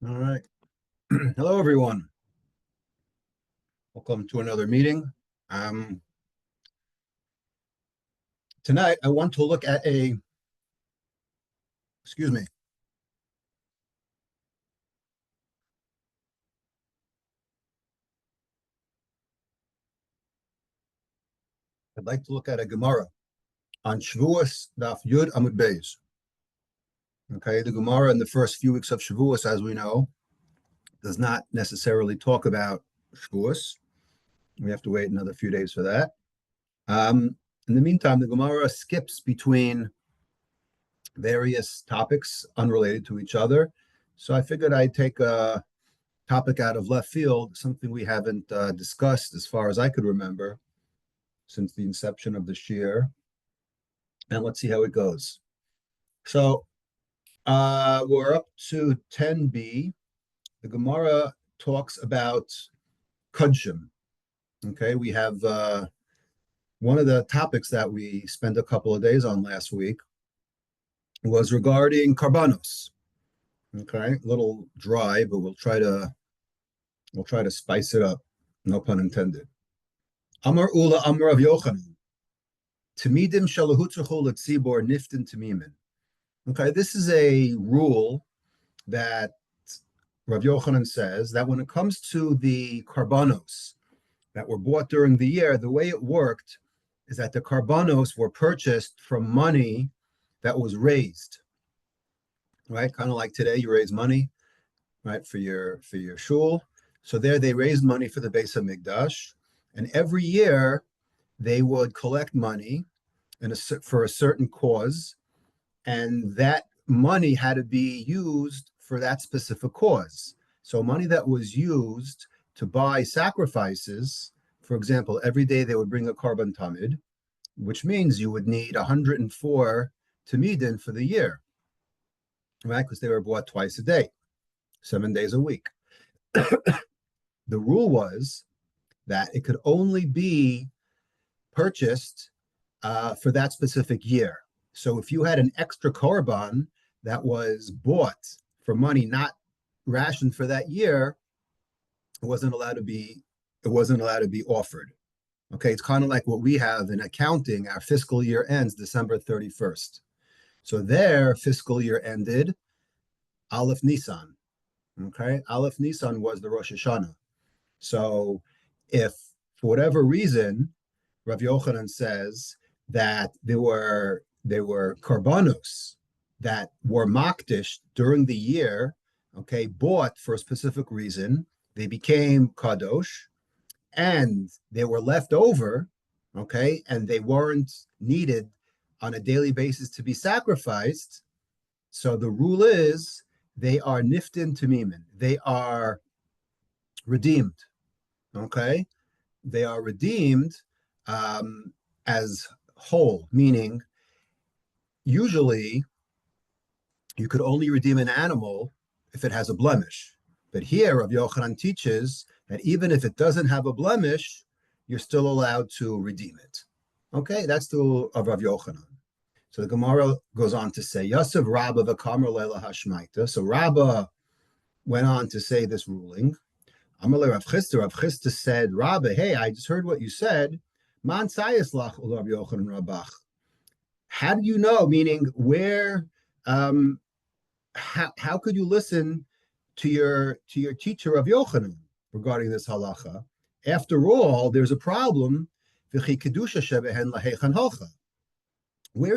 All right. Hello, everyone. Welcome to another meeting. Um, Tonight, I want to look at excuse me. I'd like to look at a Gemara on Shavuos Daf Yud Amud Beis. Okay, the Gemara in the first few weeks of Shavuos, as we know, does not necessarily talk about Shavuos. We have to wait another few days for that. In the meantime, the Gemara skips between various topics unrelated to each other. So I figured I'd take a topic out of left field, something we haven't discussed as far as I could remember since the inception of the Shir. And let's see how it goes. So we're up to 10b. The Gemara talks about Kudshim. Okay, we have one of the topics that we spent a couple of days on last week was regarding Karbanos. Okay, a little dry, but we'll try to spice it up. No pun intended. Amar Ula Amar of Yochanan. Tamidim shalahutzachu letzibor niftin tamimin. Okay, this is a rule that Rav Yochanan says that when it comes to the karbanos that were bought during the year, the way it worked is that the karbanos were purchased from money that was raised, right? Kind of like today, you raise money, right, for your shul. So there, they raised money for the Beis Hamikdash, and every year they would collect money for a certain cause, and that money had to be used for that specific cause. So money that was used to buy sacrifices, for example, every day they would bring a karban tamid, which means you would need 104 tamidin for the year, right? Because they were bought twice a day, 7 days a week. The rule was that it could only be purchased for that specific year. So if you had an extra korban that was bought for money not rationed for that year, it wasn't allowed to be offered. Okay, it's kind of like what we have in accounting. Our fiscal year ends December 31st. So their fiscal year ended Aleph Nisan. Okay, Aleph Nisan was the Rosh Hashanah. So if for whatever reason Rav Yochanan says that there were karbanos that were makdish during the year, okay, bought for a specific reason, they became kadosh, and they were left over, okay, and they weren't needed on a daily basis to be sacrificed. So the rule is they are niftin tamimin. They are redeemed, okay? They are redeemed as whole, meaning usually you could only redeem an animal if it has a blemish. But here, Rav Yochanan teaches that even if it doesn't have a blemish, you're still allowed to redeem it. Okay, that's the rule of Rav Yochanan. So the Gemara goes on to say, Yosef Rabba v'kamer leila hashmaita. So Rabba went on to say this ruling. Amalei Rav Chisda said, Rabba, hey, I just heard what you said. Man sayis lach ul Rav Yochanan Rabach. How do you know? Meaning, where? How could you listen to your teacher Rav Yochanan regarding this halacha? After all, there's a problem. Where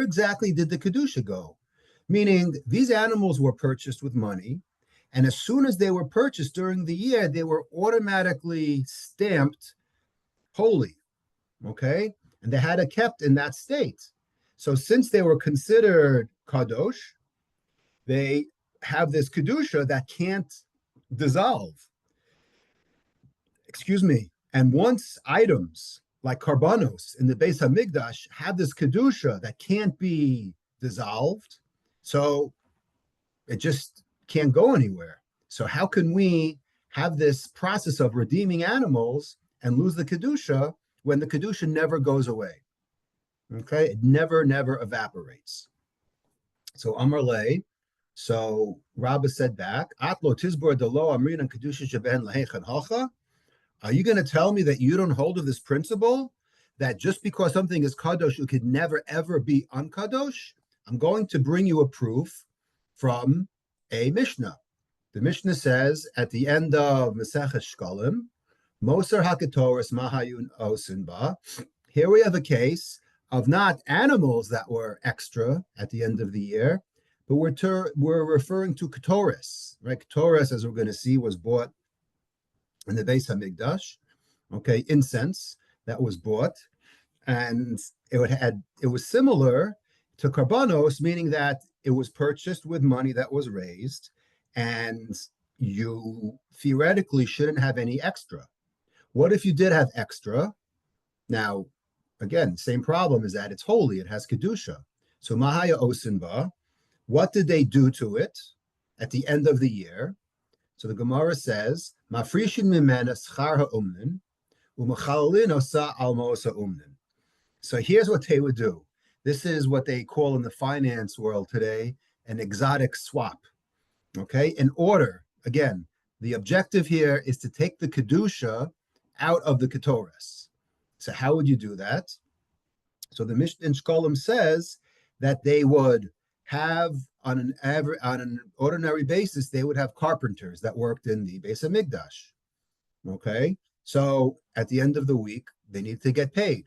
exactly did the kedusha go? Meaning, these animals were purchased with money, and as soon as they were purchased during the year, they were automatically stamped holy, okay? And they had to kept in that state. So since they were considered kadosh, they have this kedusha that can't dissolve. Excuse me. And once items like karbanos in the Beis Hamikdash have this kedusha that can't be dissolved, so it just can't go anywhere. So how can we have this process of redeeming animals and lose the kedusha when the kedusha never goes away? Okay, it never evaporates. So Amar Lei, So Rabbah said back, Atlo Tizbor Delo Amrin and Kedusha Sheben Lahechan Hacha. Are you going to tell me that you don't hold of this principle that just because something is kadosh, it could never ever be unkadosh? I'm going to bring you a proof from a Mishnah. The Mishnah says at the end of Masechet Shkalim, Moser HaKetoris Mahayun Osinba. Here we have a case of not animals that were extra at the end of the year, but we're referring to Ketores, right? Ketores, as we're going to see, was bought in the Beis Hamikdash, okay, incense that was bought, and it was similar to karbanos, meaning that it was purchased with money that was raised, and you theoretically shouldn't have any extra. What if you did have extra? Now, again, same problem is that it's holy, it has kedusha. So mahaya osinba, what did they do to it at the end of the year? So the Gemara says, "Mafrishin mimena schar ha'umnin, u'machalin osa almosa umnin." So here's what they would do. This is what they call in the finance world today an exotic swap. Okay, in order, again, the objective here is to take the kedusha out of the ketores. So how would you do that? So the Mishnah in Shkolim says that they would have on an ordinary basis, they would have carpenters that worked in the Beis Hamikdash. Okay, so at the end of the week, they need to get paid.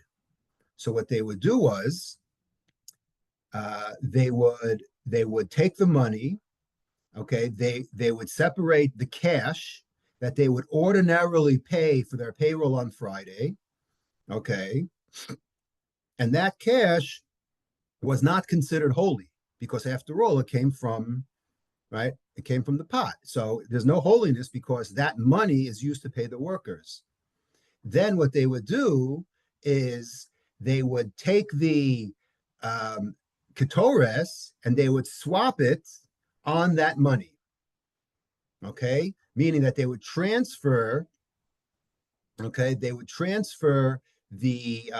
So what they would do was they would take the money. Okay, they would separate the cash that they would ordinarily pay for their payroll on Friday. Okay, and that cash was not considered holy because after all, it came from, right? It came from the pot. So there's no holiness because that money is used to pay the workers. Then what they would do is they would take the ketores and they would swap it on that money. Okay, meaning that they would transfer. Okay, they would transfer the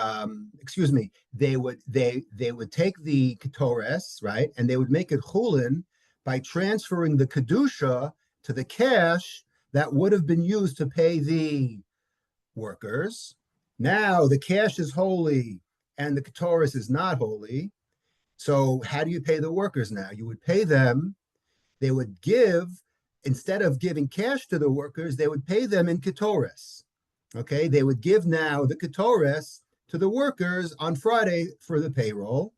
they would take the ketores, right, and they would make it chulin by transferring the kedusha to the cash that would have been used to pay the workers. Now the cash is holy and the ketores is not holy. So how do you pay the workers now? You would pay them. They would give, instead of giving cash to the workers, they would pay them in ketores. Okay, they would give now the ketores to the workers on Friday for the payroll.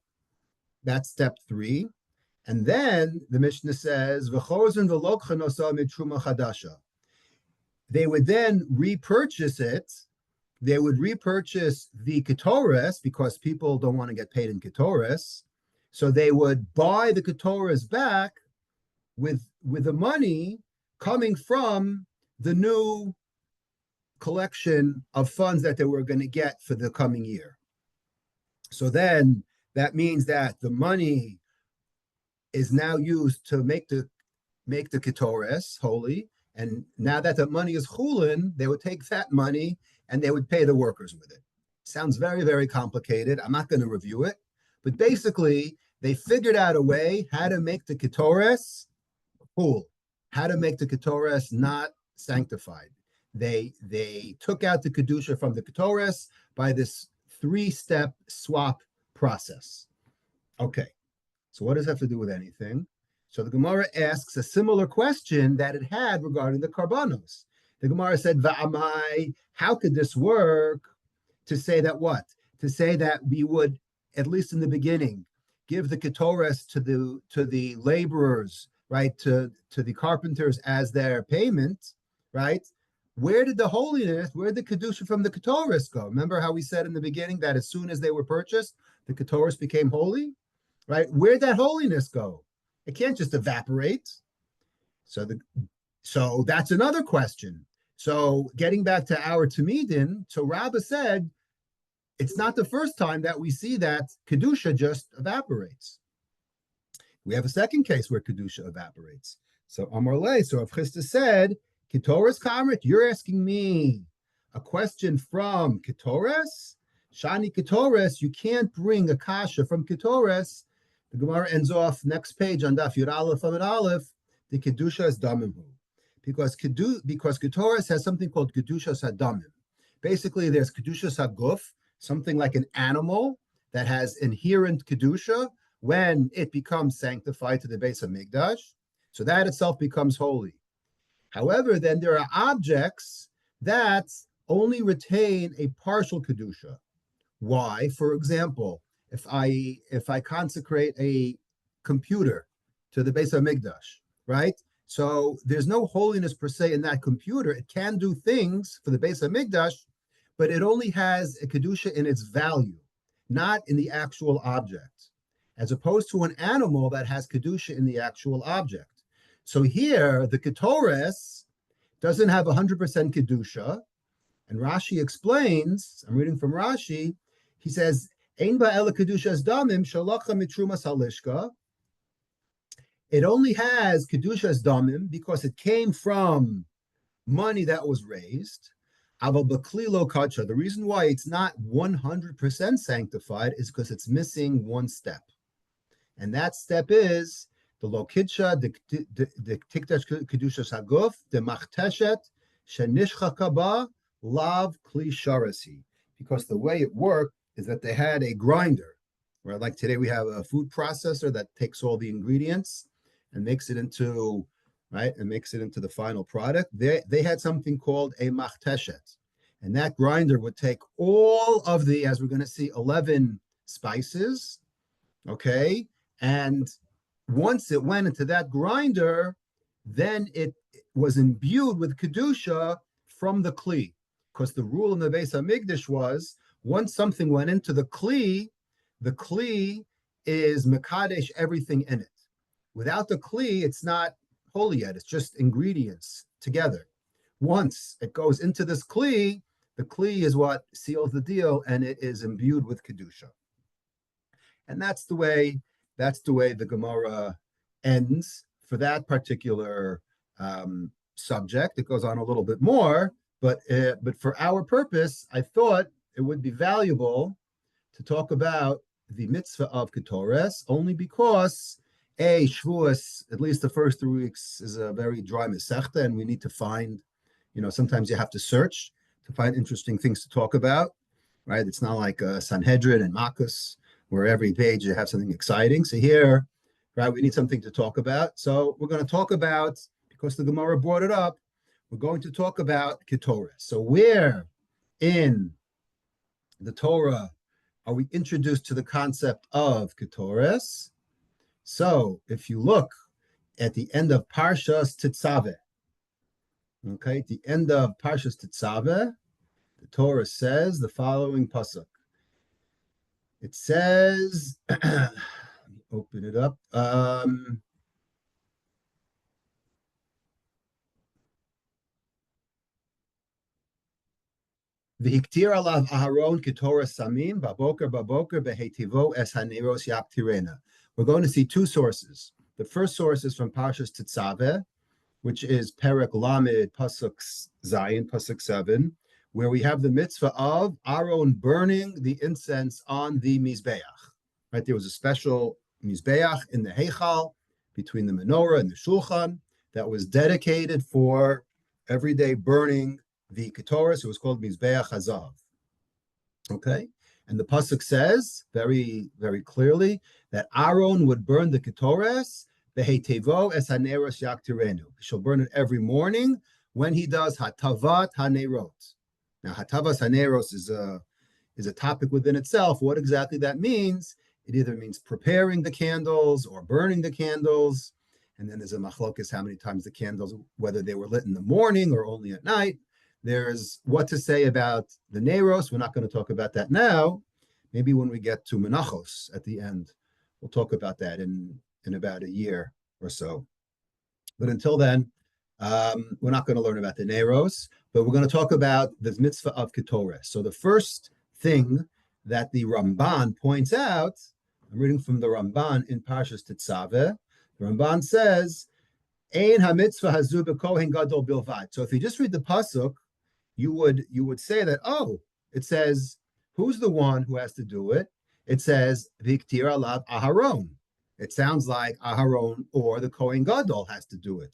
That's step 3. And then the Mishnah says, they would then repurchase it. They would repurchase the ketores because people don't want to get paid in ketores. So they would buy the ketores back with the money coming from the new collection of funds that they were going to get for the coming year. So then that means that the money is now used to make the ketores holy, and now that the money is chulin, they would take that money and they would pay the workers with it. Sounds very, very complicated. I'm not going to review it, but basically they figured out a way how to make the ketores cool, how to make the ketores not sanctified. They took out the kedusha from the ketores by this 3-step swap process. Okay, so what does that have to do with anything? So the Gemara asks a similar question that it had regarding the karbanos. The Gemara said, "Va'amai, how could this work?" To say that what? To say that we would, at least in the beginning, give the ketores to the laborers, right, to the carpenters as their payment, right? Where did the holiness, where did the kedusha from the ketores go? Remember how we said in the beginning that as soon as they were purchased, the ketores became holy, right? Where'd that holiness go? It can't just evaporate. So that's another question. So getting back to our Tamidin, so Rabbah said, it's not the first time that we see that kedusha just evaporates. We have a second case where kedusha evaporates. So Amar Le, so Rav Chisda said, Ketores Kamrit, you're asking me a question from Ketores? Shani Ketores, you can't bring a kasha from Ketores. The Gemara ends off next page on Daf Yud Aleph Amud Aleph. The kedusha is damim, because Ketores has something called kedusha sadamim. Basically, there's kedusha saguf, something like an animal that has inherent kedusha when it becomes sanctified to the Beis Hamikdash. So that itself becomes holy. However, then there are objects that only retain a partial kedusha. Why? For example, if I consecrate a computer to the Beis Hamikdash, right? So there's no holiness per se in that computer. It can do things for the Beis Hamikdash, but it only has a kedusha in its value, not in the actual object, as opposed to an animal that has kedusha in the actual object. So here, the Ketores doesn't have 100% kedusha, and Rashi explains. I'm reading from Rashi. He says, "Ein ba'ela kedushas damim shalacha mitrumas halishka." It only has kedushas damim because it came from money that was raised. Aval b'kli lo kacha. The reason why it's not 100% sanctified is because it's missing one step, and that step is the lo kidsha, the tikdash kedushas haguf, the machteshet shenishcha ba lav kli sharasi. Because the way it worked is that they had a grinder, right? Like today we have a food processor that takes all the ingredients and makes it into, right, and makes it into the final product. They had something called a machteshet, and that grinder would take all of the, as we're going to see, 11 spices, okay, and once it went into that grinder, then it was imbued with kedusha from the kli, because the rule in the Beis Hamikdash was once something went into the kli is mekadesh everything in it. Without the kli, it's not holy yet. It's just ingredients together. Once it goes into this kli, the kli is what seals the deal, and it is imbued with kedusha. And that's the way the Gemara ends for that particular subject. It goes on a little bit more, but for our purpose, I thought it would be valuable to talk about the mitzvah of Ketores, only because Shavuos, at least the first 3 weeks, is a very dry mesechta, and we need to find, sometimes you have to search to find interesting things to talk about, right? It's not like Sanhedrin and Makos, where every page you have something exciting. So here, right, we need something to talk about. So we're going to talk about, because the Gemara brought it up, we're going to talk about Ketores. So where in the Torah are we introduced to the concept of Ketores? So if you look at the end of Parshas Tetzaveh, okay, at the end of Parshas Tetzaveh, the Torah says the following pasuk. It says, open it up. V'hiktir alav Aharon Ketores samim baboker behetivo es haneros yaktirena. We're going to see two sources. The first source is from Parshas Tetzaveh, which is Perek Lamed Pasuk Zayin, Pasuk 7, where we have the mitzvah of Aaron burning the incense on the Mizbeach. Right, there was a special Mizbeach in the Heichal between the menorah and the Shulchan that was dedicated for everyday burning the Ketores. It was called Mizbeach Hazav. Okay, and the pasuk says very, very clearly that Aaron would burn the Ketores behetevo es haneros yaktirenu. He shall burn it every morning when he does hatavat hanerot. Now, hatavas haneros is a topic within itself. What exactly that means? It either means preparing the candles or burning the candles. And then there's a machlokes how many times the candles, whether they were lit in the morning or only at night. There's what to say about the Neros. We're not going to talk about that now. Maybe when we get to Menachos at the end, we'll talk about that in about a year or so. But until then, we're not going to learn about the Neros, but we're going to talk about the mitzvah of Ketores. So the first thing that the Ramban points out, I'm reading from the Ramban in Parshas Tetzaveh. The Ramban says, "Ein ha-mitzvah hazu b'kohen gadol bilvad." So if you just read the pasuk, you would say that, oh, it says, who's the one who has to do it? It says, Viktir alav Aharon. It sounds like Aharon or the Kohen Gadol has to do it.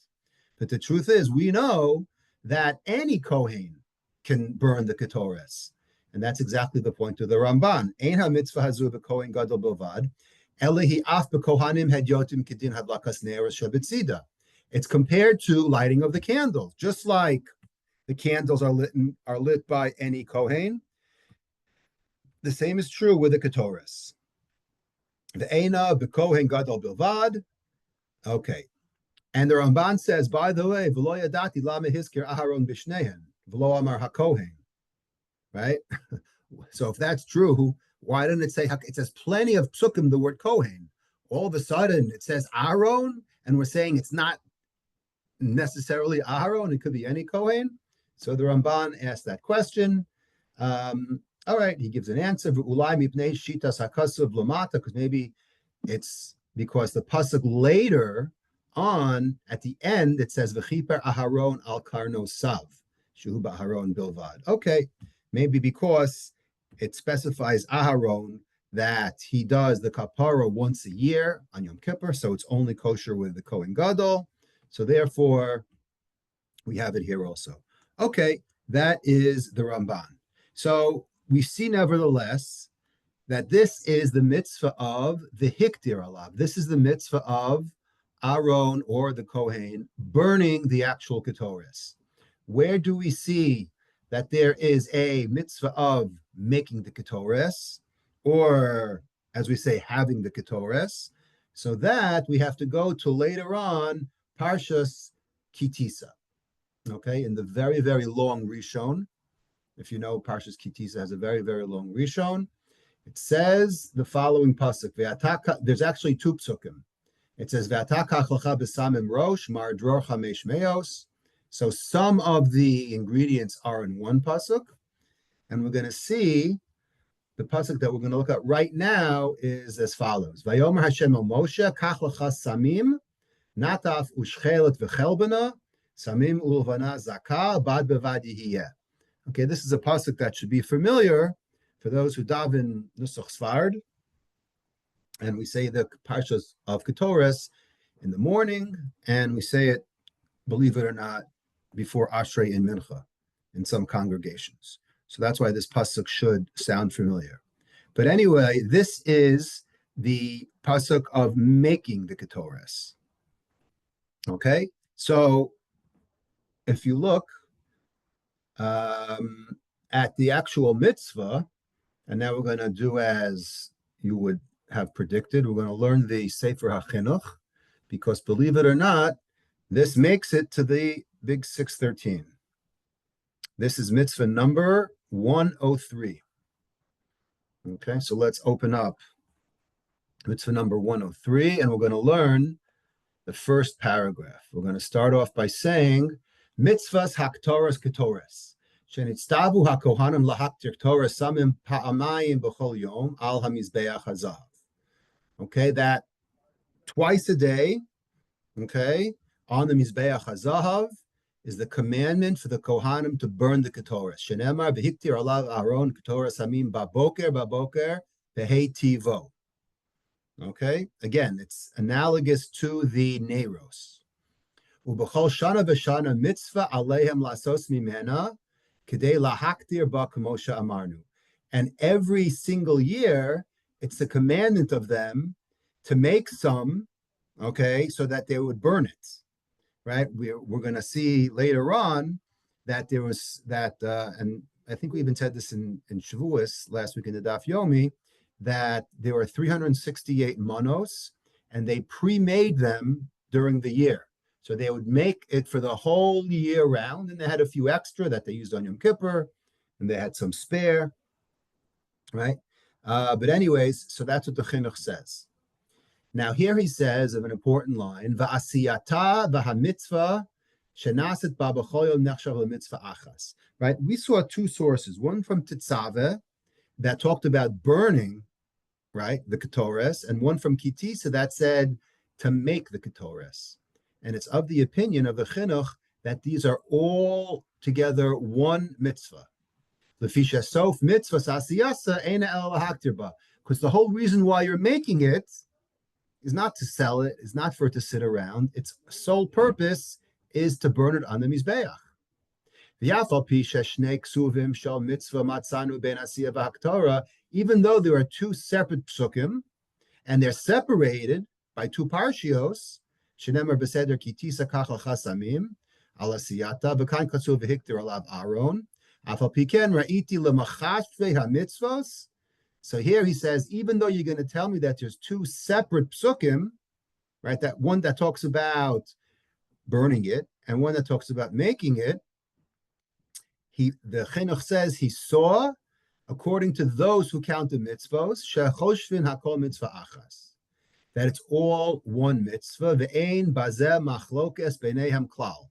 But the truth is, we know that any Kohen can burn the Ketores. And that's exactly the point of the Ramban. Ein ha-mitzvah hazu v'kohen gadol bilvad, elihi af b'kohanim hedyotim kedin hadlakas ne'eres shebetzida. It's compared to lighting of the candles. Just like the candles are lit by any Kohen, the same is true with the Ketores. The Eina b'kohen gadol bilvad. Okay. And the Ramban says, by the way, v'lo yadati lama hiskir Aharon b'shnehen, v'lo amar hakohen. Right? So if that's true, why didn't it say, it says plenty of psukim, the word Kohen. All of a sudden it says Aaron, and we're saying it's not necessarily Aaron, it could be any Kohen. So the Ramban asked that question. All right, he gives an answer, because maybe it's because the pasuk later on, at the end, it says, V'chiper Aharon al karno sav, shuhu b'Aharon bilvad. Okay. Maybe because it specifies Aharon that he does the kapara once a year on Yom Kippur, so it's only kosher with the Kohen Gadol. So therefore, we have it here also. Okay, that is the Ramban. So we see nevertheless that this is the mitzvah of the Hikdir alav. This is the mitzvah of Aaron or the Kohen burning the actual Ketores. Where do we see that there is a mitzvah of making the Ketores, or as we say, having the Ketores? So that we have to go to later on, Parshas Kitisa. Okay, in the very, very long Rishon. If you know, Parshas Kitisa has a very, very long Rishon. It says the following pasuk. There's actually two psukim. It says, Ve'atakach lecha b'samim rosh, mar dror chamesh meos. So some of the ingredients are in one pasuk, and we're going to see the pasuk that we're going to look at right now is as follows: Vayomer Hashem el Moshe, kach lecha samim, nataf ushchelet v'chelbana, samim ulvana zakar bad bevad yihiyeh. Okay, this is a pasuk that should be familiar for those who daven Nusach Sfard, and we say the parshas of Ketores in the morning, and we say it, believe it or not, before Ashrei and Mincha in some congregations. So that's why this pasuk should sound familiar. But anyway, this is the pasuk of making the Ketores. Okay, so if you look at the actual mitzvah, and now we're going to do as you would have predicted, we're going to learn the Sefer HaChinuch, because believe it or not, this makes it to the Big 613. This is mitzvah number 103. Okay, so let's open up mitzvah number 103, and we're going to learn the first paragraph. We're going to start off by saying, Mitzvahs haktoras ketores. Shenitztavu hakohanim lahaktir ketores samim pa'amayim b'chol yom al hamizbeach hazav. Okay, that twice a day, okay, on the Mizbeach HaZahav is the commandment for the Kohanim to burn the Ketores. Shenemar v'hiktir alav Aaron Ketores hamim baboker v'hei tivo. Okay, again, it's analogous to the Neiros. Ubechol shana v'shana mitzvah aleihem lasos mimena kedei lahaktir ba k'mosha amarnu. And every single year, it's the commandment of them to make some, okay, so that they would burn it. Right, we're going to see later on that there was that, and I think we even said this in Shavuos last week in the Daf Yomi, that there were 368 manos, and they pre-made them during the year. So they would make it for the whole year round, and they had a few extra that they used on Yom Kippur, and they had some spare, right? But anyways, so that's what the Chinuch says. Now here he says of an important line, Va'asiyata v'hamitzvah shenaset ba b'chol yom nechshav l'mitzvah achas. Right? We saw two sources, one from Tetzaveh that talked about burning, right, the Ketores, and one from Kitisa that said to make the Ketores. And it's of the opinion of the Chinuch that these are all together one mitzvah. L'fisha sof mitzvah sasiyasa eina el lahaktir ba. Because the whole reason why you're making it is not to sell it, is not for it to sit around. Its sole purpose is to burn it on the Mizbeach. Even though there are two separate psukim, and they're separated by two parshios, shenemar beseder kitisa kachal chasamim, ala siyata, v'kan katsu v'hiktir alav aron, afal piken ra'iti lemachashve ha-mitzvos. So here he says, even though you're going to tell me that there's two separate psukim, right, that one that talks about burning it and one that talks about making it, the chinuch says he saw, according to those who count the mitzvos, shechoshvin hakol mitzvah achas, that it's all one mitzvah, ve'ein bazeh machlokes b'neihem klal.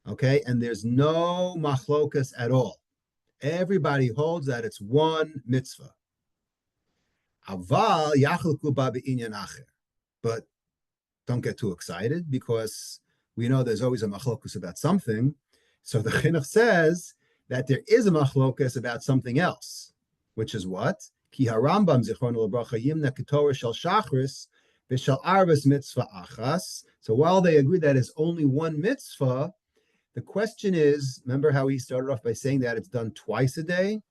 Okay, and there's no machlokas at all. Everybody holds that it's one mitzvah. Aval yachlku ba b'inyan acher. But don't get too excited, because we know there's always a machlokus about something. So the chinuch says that there is a machlokas about something else, which is what? Ki harambam zichrono lebracha yimna ketores shel shachris v'shel arvas mitzvah achas. So while they agree that it's only one mitzvah, the question is, remember how he started off by saying that it's done twice a day?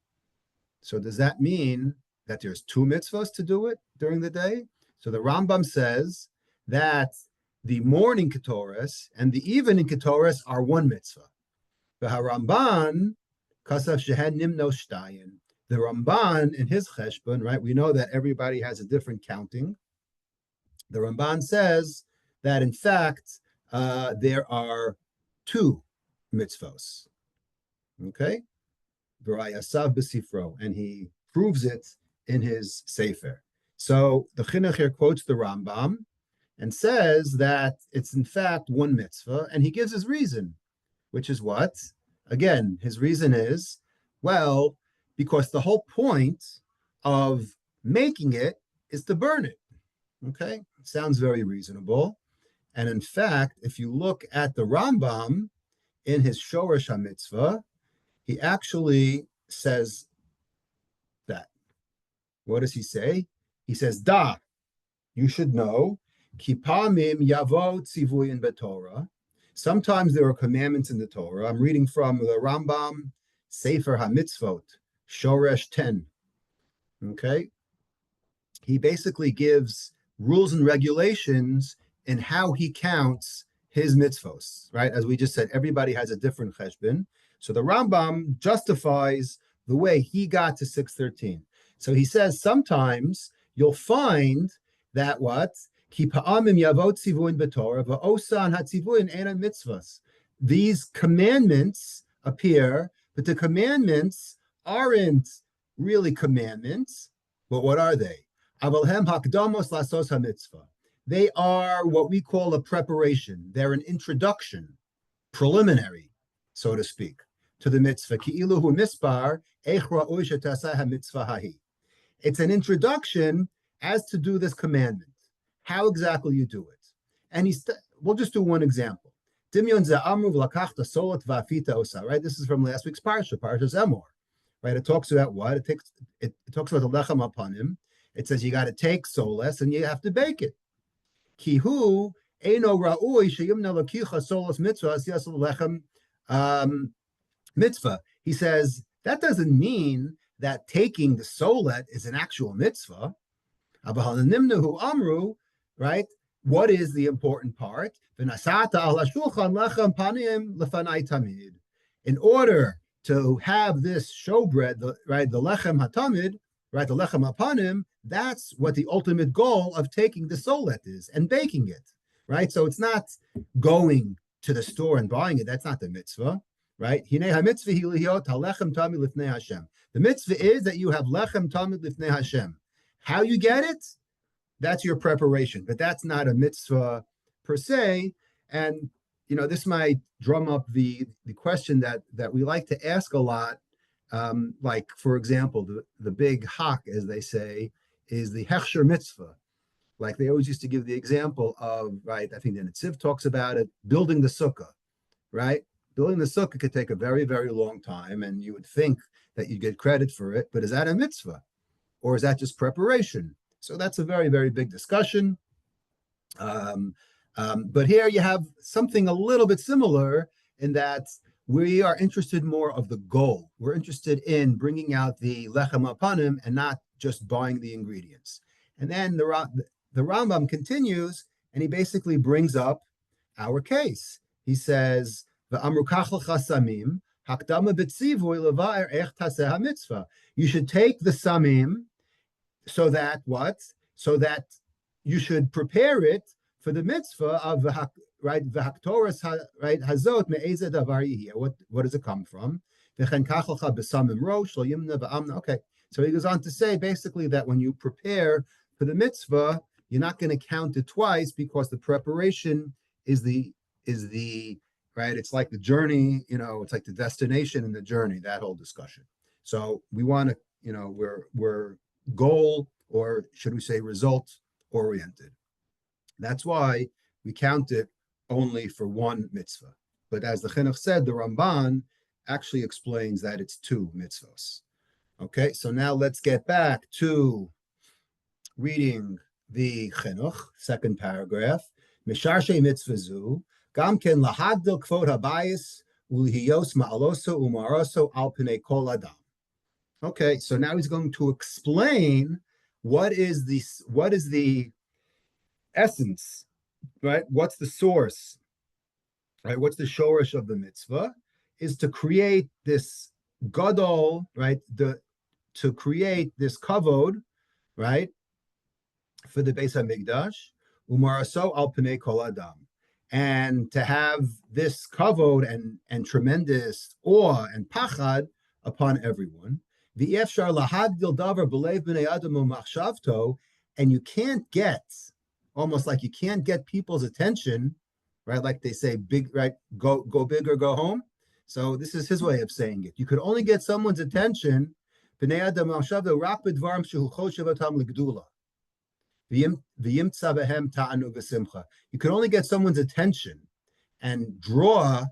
So does that mean that there's two mitzvahs to do it during the day? So the Rambam says that the morning Ketores and the evening Ketores are one mitzvah. The Ramban, Kasav Shehen Nimno Shtayin. The Ramban in his Cheshbon, right? We know that everybody has a different counting. The Ramban says that in fact there are two mitzvos. Okay, V'rayasav b'sifro, and he proves it in his sefer. So the chinuch here quotes the Rambam and says that it's in fact one mitzvah, and he gives his reason, which is what? Again, his reason is, well, because the whole point of making it is to burn it. Okay, sounds very reasonable. And in fact, if you look at the Rambam in his Shoresh HaMitzvah, he actually says that. What does he say? He says, Da, you should know, Kipamim Yavo Tzivuyin Betorah. Sometimes there are commandments in the Torah. I'm reading from the Rambam, Sefer HaMitzvot, Shoresh 10. Okay? He basically gives rules and regulations in how he counts his mitzvos, right? As we just said, everybody has a different cheshbon. So the Rambam justifies the way he got to 613. So he says sometimes you'll find that what? These commandments appear, but the commandments aren't really commandments. But what are they? They are what we call a preparation. They're an introduction, preliminary, so to speak, to the mitzvah. It's an introduction as to do this commandment, how exactly you do it. And we'll just do one example. Right? This is from last week's parsha, Zemor. Right? It talks about what? It talks about the lechem upon him. It says you got to take soles and you have to bake it. Kihu eno ra'ui sheyimna lakicha solas mitzvah asiyas lechem mitzvah. He says that doesn't mean that taking the solet is an actual mitzvah. Nimnahu amru, right? What is the important part? In order to have this showbread, right, the lechem hatamid, right, the lechem hapanim, that's what the ultimate goal of taking the solet is and baking it, right? So it's not going to the store and buying it. That's not the mitzvah, right? The mitzvah is that you have lechem tamid lifnei Hashem. How you get it? That's your preparation, but that's not a mitzvah per se. And this might drum up the question that we like to ask a lot. Like, for example, the big hak, as they say, is the hechsher mitzvah. Like they always used to give the example of, right, I think the Netziv talks about it, building the sukkah, right? Building the sukkah could take a very, very long time, and you would think that you'd get credit for it, but is that a mitzvah? Or is that just preparation? So that's a very, very big discussion. Um, but here you have something a little bit similar in that we are interested more of the goal. We're interested in bringing out the lechem apanim and not just buying the ingredients. And then the Rambam continues and he basically brings up our case. He says, "V'amru kach lecha samim, hakdama b'tzivoy levaer ech taseh hamitzvah." You should take the samim so that what? So that you should prepare it for the mitzvah of right v'haktoras right hazot me'ezeh davar yihiyah. What does it come from? V'chen kachalcha b'samim rosh lo yimna v'amna. Okay, so he goes on to say basically that when you prepare for the mitzvah, you're not going to count it twice because the preparation is the right. It's like the journey, it's like the destination and the journey. That whole discussion. So we want to, we're goal, or should we say result oriented. That's why we count it only for one mitzvah. But as the Chinuch said, the Ramban actually explains that it's two mitzvahs. Okay, so now let's get back to reading the Chinuch, second paragraph. Misharshe mitzvah zu, gam ken lahagdil kvod habayis ulihiyos ma'aloso umaroso al pnei kol adam. Okay, so now he's going to explain what is the essence, right? What's the source, right? What's the shorish of the mitzvah? Is to create this gadol, right? To create this kavod, right? For the Beis Hamikdash, umaraso al pnei kol adam, and to have this kavod and tremendous awe and pachad upon everyone. And you can't get, almost like you can't get people's attention, right? Like they say, big, right? Go big or go home. So this is his way of saying it. You could only get someone's attention. You could only get someone's attention and draw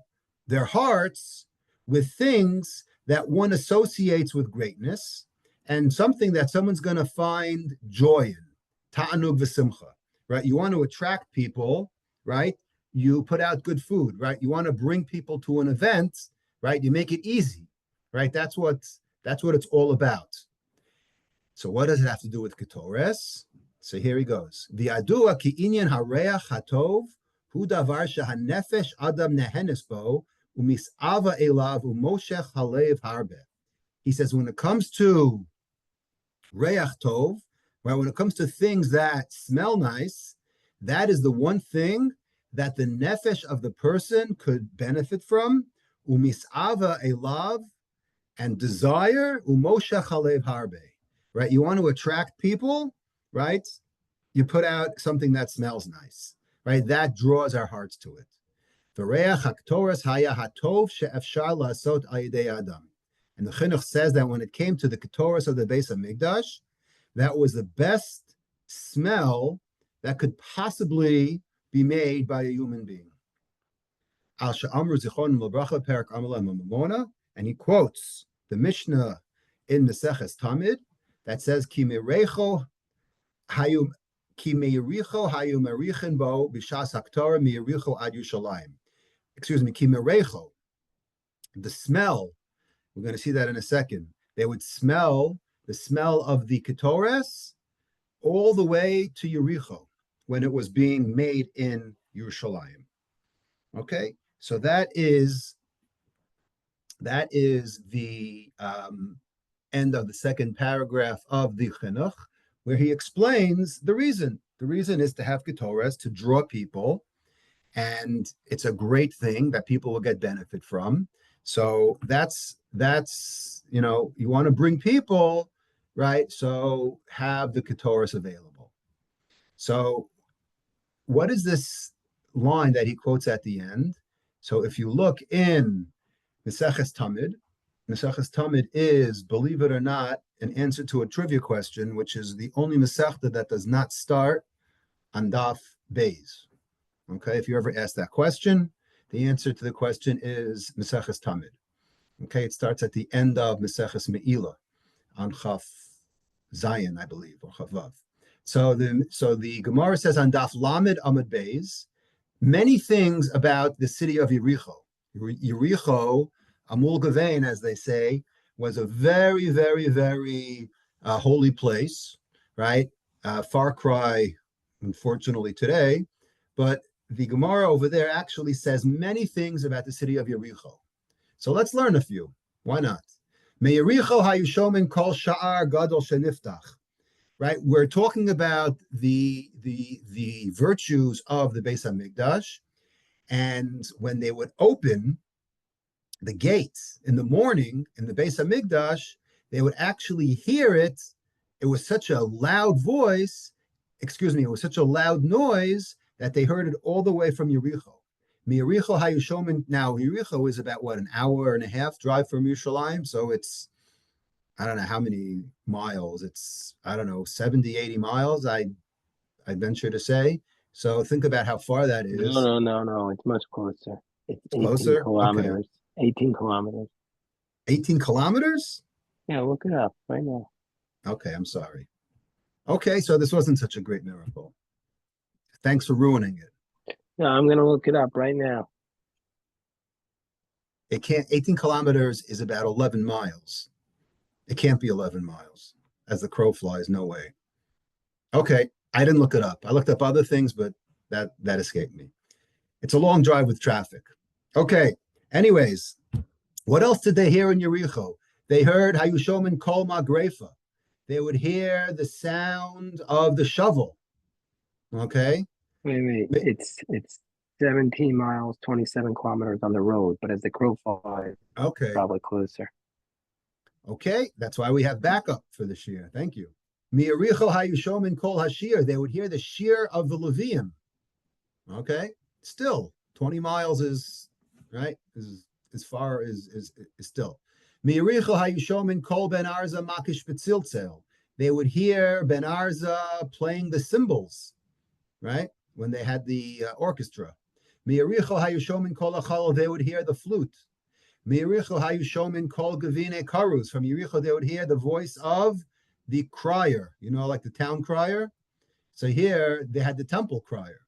their hearts with things that one associates with greatness and something that someone's going to find joy in. Ta'anug v'simcha, right? You want to attract people, right? You put out good food, right? You want to bring people to an event, right? You make it easy, right? That's what it's all about. So what does it have to do with Ketores? So here he goes. V'yadua ki inyan hareach hatov hu davar shehanefesh adam nehenes bo umisava elav umoshech halev harbe. He says when it comes to reach tov, right? When it comes to things that smell nice, that is the one thing that the nefesh of the person could benefit from. Umisava elav, and desire umoshech halev harbe. Right? You want to attract people, right? You put out something that smells nice, right? That draws our hearts to it. And the Chinuch says that when it came to the Ketores of the Beis Hamikdash, that was the best smell that could possibly be made by a human being. And he quotes the Mishnah in Maseches Tamid that says, Ki meirecho hayu merichin bo b'shas haktorah meirecho ad Yerushalayim. Excuse me, ki meirecho, the smell, we're going to see that in a second. They would smell the smell of the Ketores all the way to Yericho when it was being made in Yerushalayim. Okay, so that is the end of the second paragraph of the Chinuch, where he explains the reason. The reason is to have Ketores, to draw people, and it's a great thing that people will get benefit from. So that's you want to bring people, right? So have the Ketores available. So what is this line that he quotes at the end? So if you look in Maseches Tamid is, believe it or not, an answer to a trivia question, which is the only Masechta that does not start on Daf Beis. Okay, if you ever ask that question, the answer to the question is Maseches Tamid. Okay, it starts at the end of Maseches Me'ilah on Chaf Zayin, I believe, or Chavav. So the Gemara says on Daf Lamed Amud Beis, many things about the city of Yericho. Yericho, Amul Gavain, as they say, was a very, very, very holy place, right? Far cry, unfortunately, today. But the Gemara over there actually says many things about the city of Yericho. So let's learn a few. Why not? Me Yericho hayushomin kol sha'ar gadol sheniftach. Right, we're talking about the virtues of the Beis Hamikdash, and when they would open the gates in the morning in the Beis Hamikdash, they would actually hear it. It was such a loud voice, excuse me, it was such a loud noise that they heard it all the way from Yericho. Yericho hayushomin. Now Yericho is about what, an hour and a half drive from Yerushalayim, so it's, I don't know how many miles. It's, I don't know, 70, 80 miles, I venture to say. So think about how far that is. No. It's much closer. It's 18 Closer? Okay. kilometers. 18 kilometers. 18 kilometers? Yeah, look it up right now. Okay, I'm sorry. Okay, so this wasn't such a great miracle. Thanks for ruining it. No, I'm going to look it up right now. It can't, 18 kilometers is about 11 miles. It can't be 11 miles. As the crow flies, no way. Okay, I didn't look it up. I looked up other things, but that escaped me. It's a long drive with traffic. Okay, anyways, what else did they hear in Yericho? They heard Hayushomin Kol Magrefa. They would hear the sound of the shovel. Okay? Wait. It's 17 miles, 27 kilometers on the road, but as the crow flies, Okay. probably closer. Okay, that's why we have backup for the shear. Thank you. Mi'aricho hayushomin kol hashir. They would hear the shear of the Levium. Okay, still 20 miles is right. Is as far is still. Mi'aricho hayushomin kol ben arza makish betziltzel. They would hear Ben Arza playing the cymbals, right, when they had the orchestra. Mi'aricho hayushomin kol achal. They would hear the flute. Yericho hayushomin kol gavine karus. From Yericho, they would hear the voice of the crier, like the town crier. So here they had the temple crier.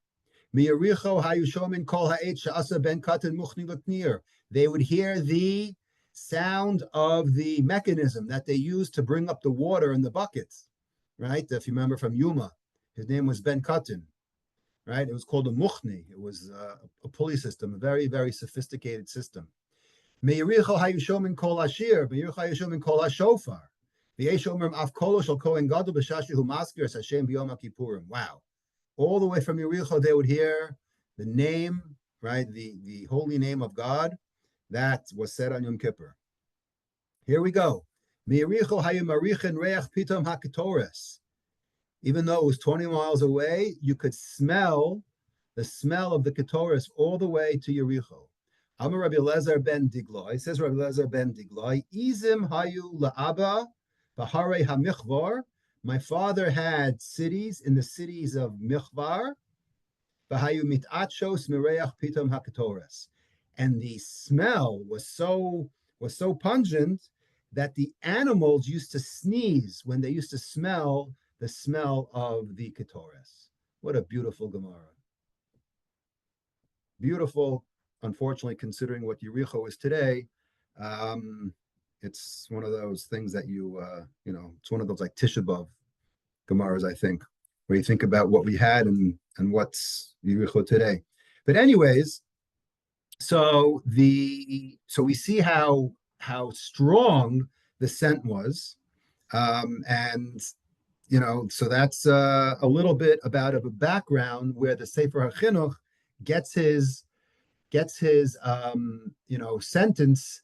Yericho hayushomin kol ha'et sha'asa ben katan muchni l'knir. They would hear the sound of the mechanism that they used to bring up the water in the buckets, right? If you remember from Yuma, his name was Ben Katan, right? It was called a muchni. It was a pulley system, a very, very sophisticated system. Me'iricho hayushomin kol ashir, me'iricho hayushomin kol hashofar. V'yeshomrim af kolo shel kohen gadol b'shashi hu maskir Hashem b'yom kippurim. Wow! All the way from Yericho, they would hear the name, right? The holy name of God that was said on Yom Kippur. Here we go. Me'iricho hayumarichin reach pitom haketores. Even though it was 20 miles away, you could smell the smell of the Ketores all the way to Yericho. Amar Rabbi Eliezer ben Digloi, says Rabbi Eliezer ben Digloi, Izim hayu la'aba b'harei hamichvar. My father had cities in the cities of Michvar, b'hayu mitachos mireach pitom haketores. And the smell was so pungent that the animals used to sneeze when they used to smell the smell of the Ketores. What a beautiful Gemara. Beautiful. Unfortunately, considering what Yericho is today, it's one of those things that it's one of those like Tisha B'Av Gemaras, I think, where you think about what we had and what's Yericho today. But anyways, so we see how strong the scent was, and so that's a little bit about a background where the Sefer HaChinuch gets his sentence,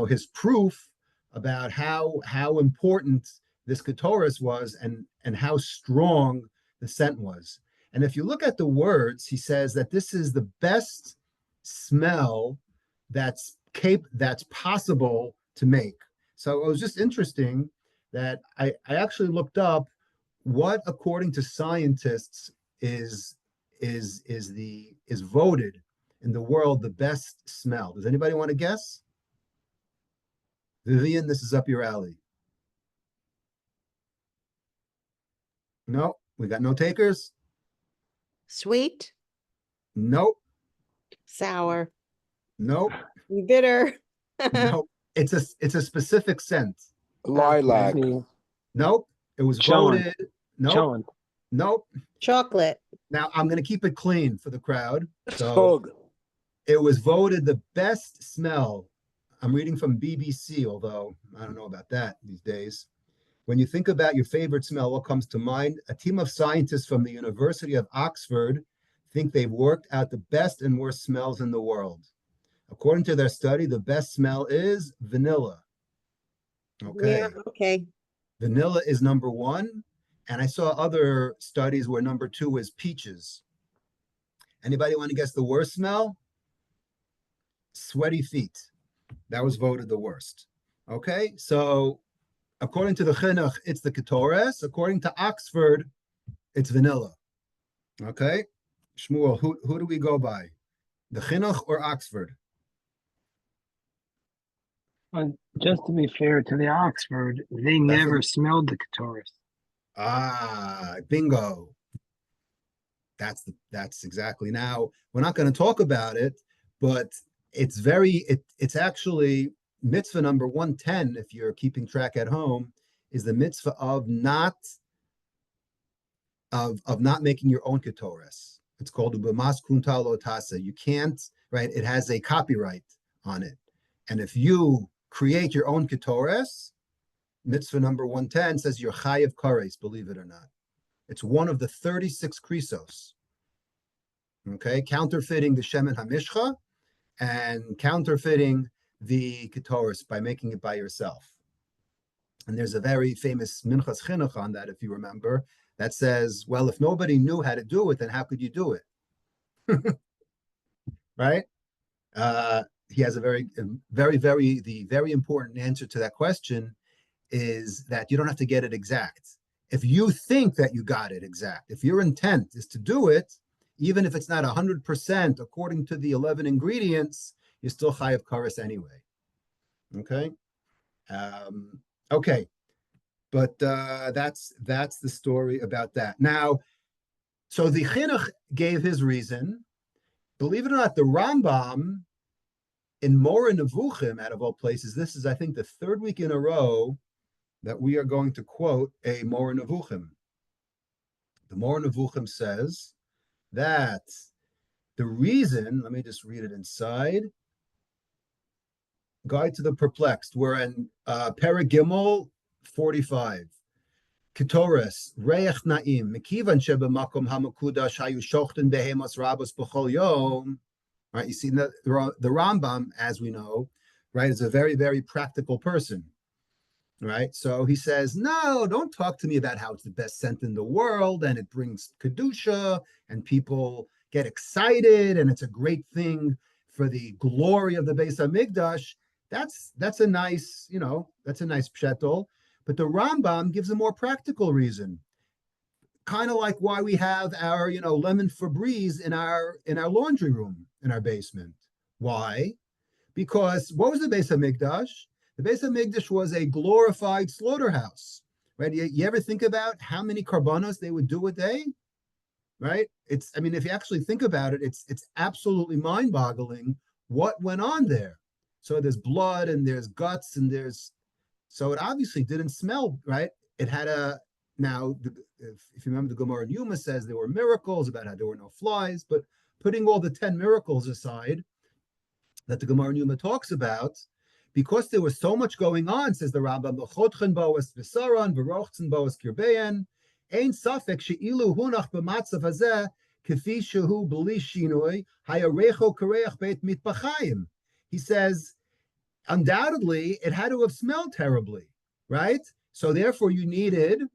his proof about how important this Ketores was and how strong the scent was. And if you look at the words, he says that this is the best smell that's possible to make. So it was just interesting that I actually looked up what, according to scientists, is voted in the world the best smell. Does anybody want to guess? Vivian, this is up your alley. No, we got no takers. Sweet, Nope, sour, nope, bitter. nope. It's a specific scent. Lilac. See, Nope. It was Chillin'. voted. Nope. chilling. Nope. Chocolate. Now I'm going to keep it clean for the crowd. So Hug. it was voted the best smell. I'm reading from BBC, although I don't know about that these days. When you think about your favorite smell, what comes to mind? A team of scientists from the University of Oxford think they've worked out the best and worst smells in the world. According to their study, the best smell is vanilla. Okay. Yeah, okay. Vanilla is number one. And I saw other studies where number two is peaches. Anybody want to guess the worst smell? Sweaty feet. That was voted the worst. Okay. So according to the Chinuch, it's the Ketores. According to Oxford, it's vanilla. Okay. Shmuel, who do we go by? The Chinuch or Oxford? Just to be fair to the Oxford, they never smelled the Ketores. Ah, bingo. That's exactly. Now, we're not going to talk about it, but it's actually mitzvah number 110, if you're keeping track at home, is the mitzvah of not making your own ketores. It's called ubemas kuntal otasa. You can't, right? It has a copyright on it. And if you create your own ketores, mitzvah number 110 says you're chayav kares, believe it or not. It's one of the 36 krisos. Okay, counterfeiting the shemen hamishcha and counterfeiting the ketores by making it by yourself. And there's a very famous minchas chinuch on that, if you remember, that says, well, if nobody knew how to do it, then how could you do it? Right? He has a very important answer to that question is that you don't have to get it exact. If you think that you got it exact, if your intent is to do it, even if it's not 100% according to the 11 ingredients, you're still chayav kares anyway. Okay? Okay. But that's the story about that. Now, so the Chinuch gave his reason. Believe it or not, the Rambam in Moreh Nevuchim, out of all places, this is, I think, the third week in a row that we are going to quote a Moreh Nevuchim. The Moreh Nevuchim says that the reason, let me just read it inside. Guide to the Perplexed. We're in Perek Gimel 45. Ketores, Reich Naim, Mekivan Shebemakom Hamakudash Hayu Shochten Behemos Rabos B'chol Yom. Right, you see the Rambam, as we know, right, is a very, very practical person. Right, so he says, no, don't talk to me about how it's the best scent in the world and it brings kedusha and people get excited and it's a great thing for the glory of the Beis Hamikdash. That's a nice, that's a nice pshetel. But the Rambam gives a more practical reason, kind of like why we have our, lemon Febreze in our laundry room in our basement. Why? Because what was the Beis Hamikdash? The Beis Hamikdash was a glorified slaughterhouse, right? You ever think about how many karbanos they would do a day, right? If you actually think about it, it's absolutely mind-boggling what went on there. So there's blood and there's guts and so it obviously didn't smell, right? It had if you remember, the Gemara in Yuma says there were miracles about how there were no flies, but putting all the 10 miracles aside that the Gemara in Yuma talks about, because there was so much going on, says the Rambam, "B'chodchen boas v'saran, v'rochtzen boas kirbeyan, ein safek she'ilu hunach b'matzav hazeh, k'fi shehu b'li shinoi, hayarecho kareach beit mitbachayim." He says, undoubtedly, it had to have smelled terribly, right? So therefore, you needed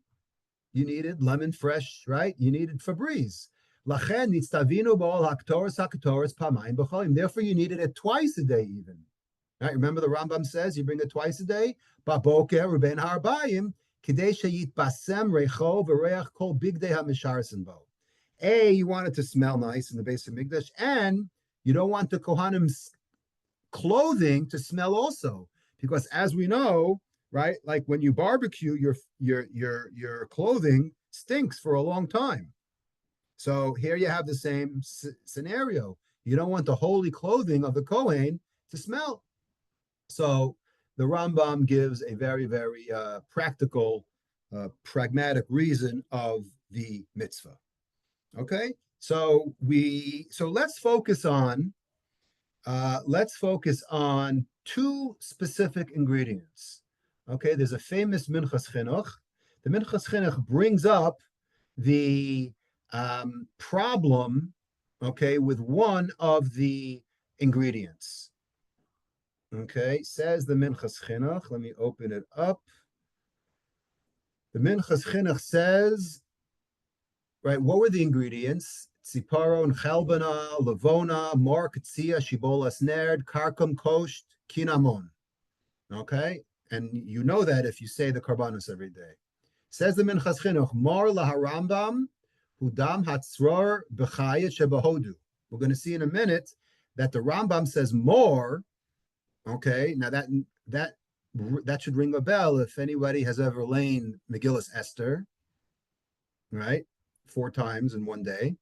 lemon fresh, right? You needed Febreze. Lachen nitztavinu b'ol haktoros pamayim b'cholim. Therefore, you needed it twice a day, even. Right? Remember, the Rambam says you bring it twice a day. Baboker uben harbayim kidei sheyit basem recho v'reach kol bigdei hamisharsen bo. You want it to smell nice in the Beis Hamikdash, and you don't want the Kohanim's clothing to smell also, because as we know, right, like when you barbecue, your clothing stinks for a long time. So here you have the same scenario. You don't want the holy clothing of the Kohen to smell. So the Rambam gives a very, very practical, pragmatic reason of the mitzvah. Okay, so let's focus on two specific ingredients. Okay, there's a famous Minchas Chinuch. The Minchas Chinuch brings up the problem, okay, with one of the ingredients. Okay, says the Minchas Chinuch. Let me open it up. The Minchas Chinuch says, right, what were the ingredients? Tziparon, chelbana, lavona, mor, katzia, shibolas nerd, karkum, kosht, kinamon. Okay, and you know that if you say the karbanos every day. Says the Minchas Chinuch, mor laharambam, hudam hatzror b'chayet shebahodu. We're going to see in a minute that the Rambam says more. Okay, now that should ring a bell if anybody has ever lain Megillas Esther, right, 4 times in one day.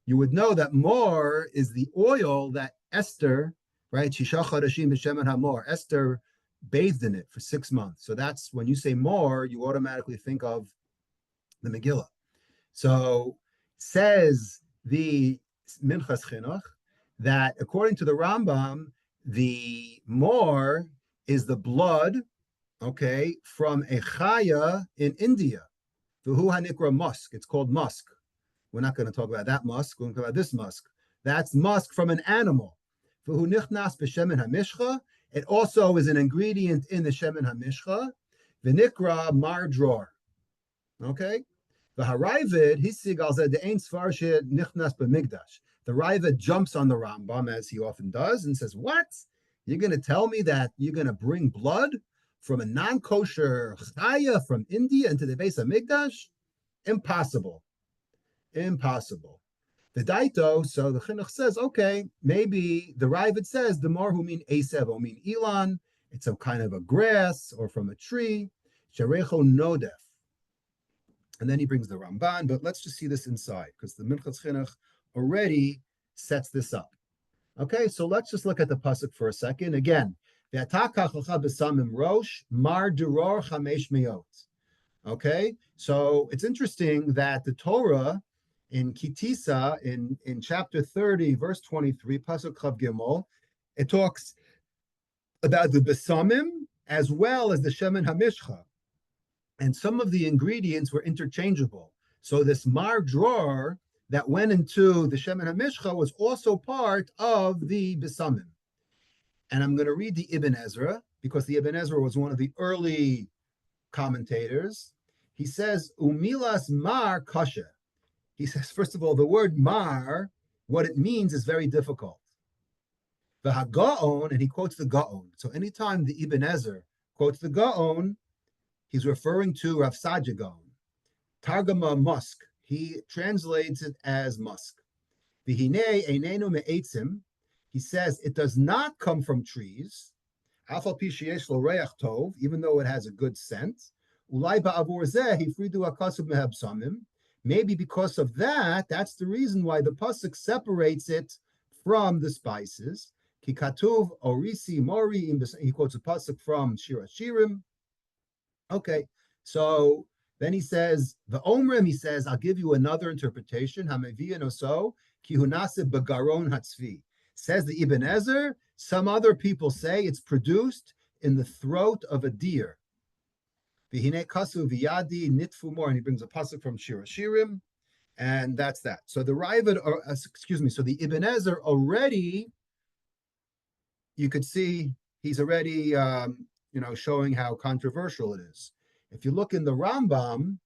You would know that more is the oil that Esther, right, Shisha Chodashim b'Shemen HaMor, Esther bathed in it for 6 months. So that's when you say more, you automatically think of the Megillah. So says the Minchas Chinuch that according to the Rambam, the more is the blood, okay, from a chaya in India. V'hu hanikra musk. It's called musk. We're not going to talk about that musk. We're going to talk about this musk. That's musk from an animal. V'hu nichnas b'shemen hamishcha. It also is an ingredient in the shemen hamishcha. V'nikra mardror. Okay? V'harayvid hisig al zeh de'ein svar she nichnas b'migdash. The Raiva jumps on the Rambam, as he often does, and says, what? You're going to tell me that you're going to bring blood from a non-kosher chaya from India into the Beis HaMikdash? Impossible. Impossible. The Daito, so the Chinuch says, okay, maybe the Raiva says, the more who mean Esev, or mean Elon, it's some kind of a grass or from a tree. Sharecho Nodef. And then he brings the Ramban, but let's just see this inside, because the Minchas Chinuch already sets this up. Okay, so let's just look at the pasuk for a second. Again, okay, so it's interesting that the Torah in Kitisa, in chapter 30, verse 23, pasuk Chav Gimel, it talks about the besamim as well as the shemen hamishcha. And some of the ingredients were interchangeable. So this mar dror that went into the Shemen HaMishcha was also part of the Besamim. And I'm going to read the Ibn Ezra, because the Ibn Ezra was one of the early commentators. He says, Umilas mar kasha. He says, first of all, the word mar, what it means is very difficult. The Hagaon, and he quotes the Gaon. So anytime the Ibn Ezra quotes the Gaon, he's referring to Rav Sadia Gaon. Targama musk. He translates it as musk. V'hinei einenu me'etzim. He says it does not come from trees. Afal pi sheyesh lo reach tov, even though it has a good scent. Ulai ba'avur zeh hifridu akasub mehabsamim. Maybe because of that, that's the reason why the pasuk separates it from the spices. Ki katuv orisi mori. He quotes a pasuk from Shir Hashirim. Okay, so then he says, the Omrim, he says, I'll give you another interpretation. Hamevia no so, kihunase bagaron hatzvi. Says the Ibn Ezer, some other people say it's produced in the throat of a deer. Vihine kasu viyadi nitfu more, and he brings a pasuk from Shir Hashirim, and that's that. So the Raivad, so the Ibn Ezer already, you could see he's already, showing how controversial it is. If you look in the Rambam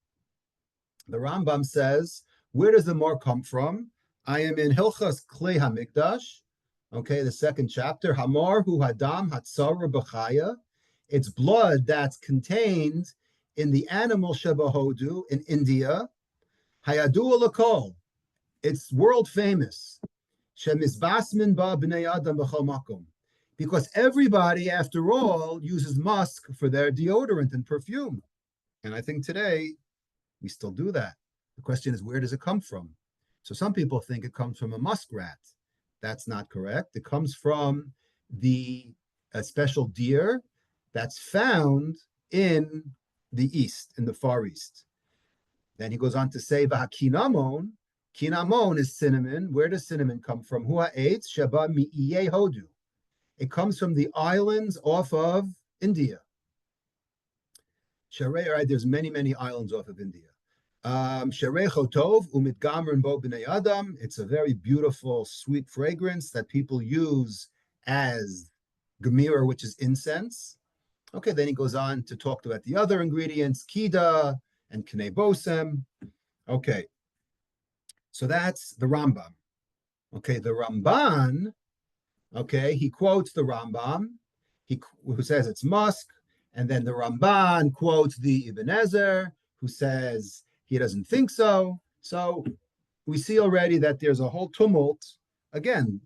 says, where does the more come from? I am in Hilchas Klei HaMikdash, okay, the 2nd chapter. Hamor hu hadam hatzara b'chaya. It's blood that's contained in the animal shebahodu in India. Hayadu l'kol. It's world famous. Shemizbasmin ba b'nei adam b'chol makom. Because everybody, after all, uses musk for their deodorant and perfume. And I think today, we still do that. The question is, where does it come from? So some people think it comes from a muskrat. That's not correct. It comes from a special deer that's found in the east, in the Far East. Then he goes on to say, Vahakinamon, kinamon is cinnamon. Where does cinnamon come from? Hua eitz shaba mi'iye hodu. It comes from the islands off of India. Sharei, right, there's many, many islands off of India. Sharei chotov umitgamrin bo b'nei adam. It's a very beautiful, sweet fragrance that people use as gemira, which is incense. Okay, then he goes on to talk about the other ingredients, kida and knei bosem. Okay, so that's the Rambam. Okay, the Ramban, okay, he quotes the Rambam, who says it's musk, and then the Ramban quotes the Ibn Ezer, who says he doesn't think so. So we see already that there's a whole tumult. Again,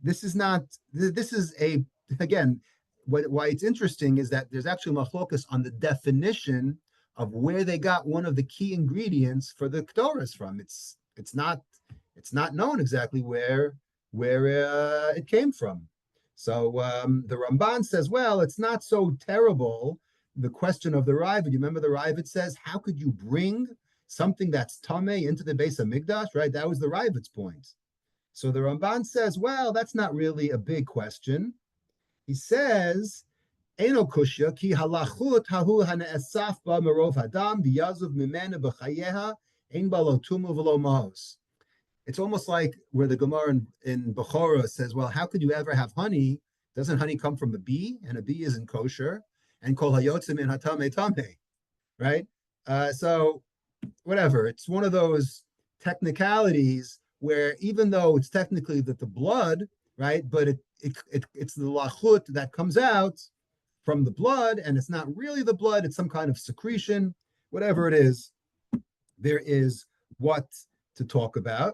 why it's interesting is that there's actually machlokas on the definition of where they got one of the key ingredients for the Ketores from. It's not known exactly where it came from. So the Ramban says, well, it's not so terrible. The question of the Raavad, you remember the Raavad says, how could you bring something that's tameh into the base of Mikdash, right? That was the Raavad's point. So the Ramban says, well, that's not really a big question. He says, Eno kushya ki halachut hahu hane'esaf ba merov hadam biyazuv mimena b'chayeha ein ba lo tumu v'lo mahos. It's almost like where the Gemara in Bechorah says, well, how could you ever have honey? Doesn't honey come from a bee? And a bee isn't kosher. And kol hayotzim in hatame tameh, right? So whatever. It's one of those technicalities where even though it's technically that the blood, right, but it's the lachut that comes out from the blood, and it's not really the blood, it's some kind of secretion, whatever it is, there is what to talk about.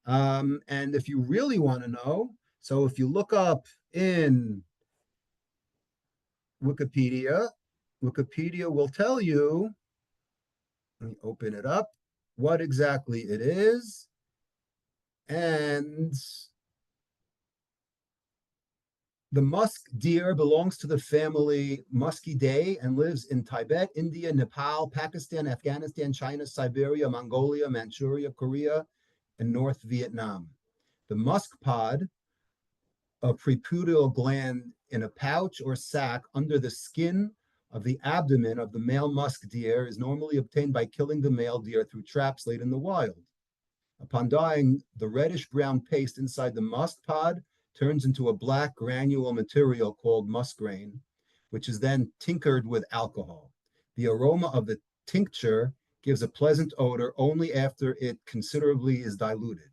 And if you really want to know, so if you look up in Wikipedia will tell you, let me open it up, what exactly it is. And the musk deer belongs to the family Muscidae and lives in Tibet, India, Nepal, Pakistan, Afghanistan, China, Siberia, Mongolia, Manchuria, Korea, and North Vietnam. The musk pod, a preputial gland in a pouch or sac under the skin of the abdomen of the male musk deer, is normally obtained by killing the male deer through traps laid in the wild. Upon dying, the reddish-brown paste inside the musk pod turns into a black granule material called musgrain, which is then tinkered with alcohol. The aroma of the tincture gives a pleasant odor only after it considerably is diluted.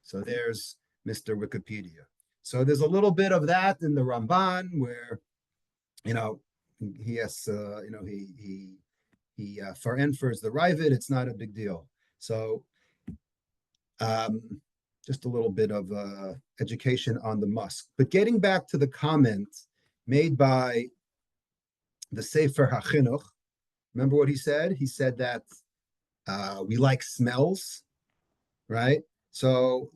So there's Mr. Wikipedia. So there's a little bit of that in the Ramban where, he has, he for the Raavad, it's not a big deal. So just a little bit of education on the musk. But getting back to the comment made by the Sefer HaChinuch, remember what he said? He said that we like smells, right? So